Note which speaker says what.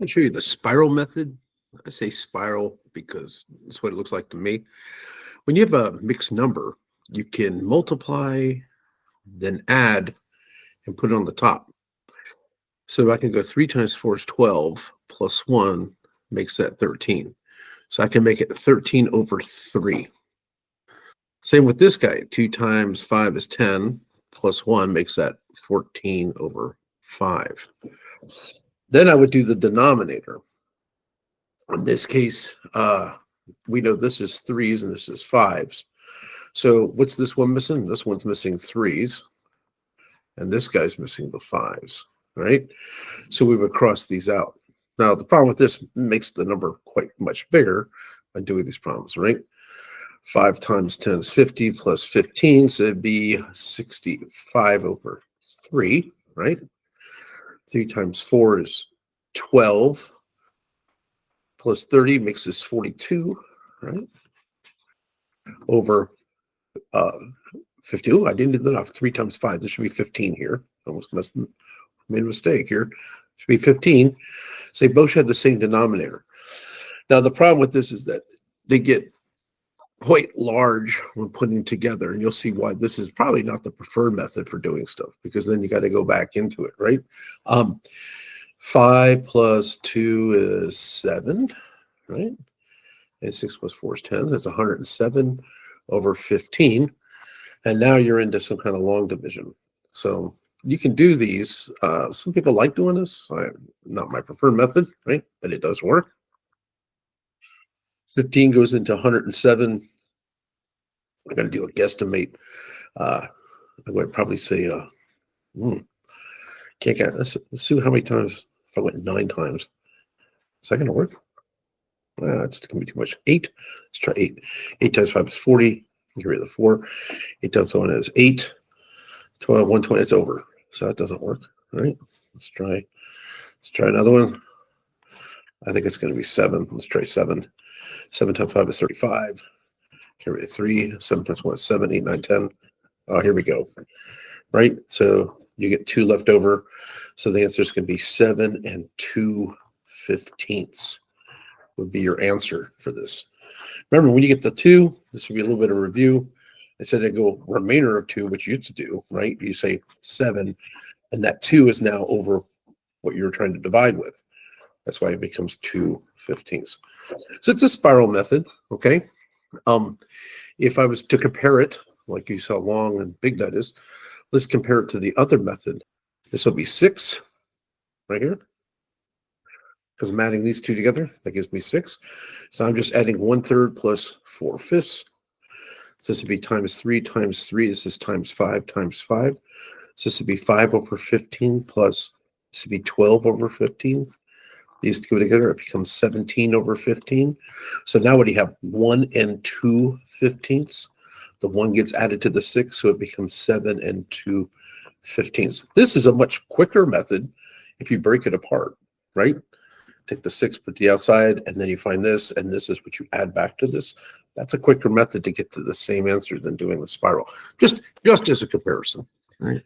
Speaker 1: I'll show you the spiral method. I say spiral because that's what it looks like to me. When you have a mixed number, you can multiply, then add, and put it on the top. So I can go 3 times 4 is 12, plus 1 makes that 13. So I can make it 13 over 3. Same with this guy. 2 times 5 is 10, plus 1 makes that 14 over 5. Then I would do the denominator. In this case, we know this is 3s and this is 5s. So what's this one missing? This one's missing 3s, and this guy's missing the 5s, right? So we would cross these out. Now, the problem with this makes the number quite much bigger by doing these problems, right? 5 times 10 is 50 plus 15, so it'd be 65 over 3, right? 3 times 4 is 12 plus 30 makes this 42, right? Over 50. Oh, I didn't do that off. 3 times 5. This should be 15 here. Almost made a mistake here. Should be 15. So they both have the same denominator. Now, the problem with this is that they get quite large when putting together, and you'll see why this is probably not the preferred method for doing stuff, because then you got to go back into it, right? 5 plus 2 is 7, right? And 6 plus 4 is 10. That's 107 over 15. And now you're into some kind of long division. So you can do these. Some people like doing this. Not my preferred method, right? But it does work. 15 goes into 107. I'm going to do a guesstimate. I would probably say, can't get. Let's see how many times. If I went 9 times, is that going to work? That's going to be too much. 8. Let's try 8. 8 times 5 is 40. Get rid of the 4. 8 times 1 is 8. 12, 120. It's over. So that doesn't work. All right. Let's try another one. I think it's going to be 7. Let's try 7. 7 times 5 is 35. Get rid of 3. 7 times 1 is 7. 8, 9, 10. Oh, here we go. Right. So you get 2 left over. So the answer is going to be 7 2/15 would be your answer for this. Remember, when you get the 2, this would be a little bit of review. I said I go remainder of 2, which you used to do, right? You say 7, and that 2 is now over what you're trying to divide with. That's why it becomes 2/15. So it's a spiral method, okay? If I was to compare it, like you saw long and big that is, let's compare it to the other method. This will be 6 right here, because I'm adding these two together. That gives me 6. So I'm just adding 1/3 plus 4/5. So this would be times 3 times 3. This is times 5 times 5. So this would be 5 over 15 plus this would be 12 over 15. These go together, it becomes 17 over 15. So now what do you have? 1 2/15. The 1 gets added to the 6, so it becomes 7 2/15. This is a much quicker method if you break it apart, right? Take the 6, put the outside, and then you find this, and this is what you add back to this. That's a quicker method to get to the same answer than doing the spiral. Just as a comparison. All right.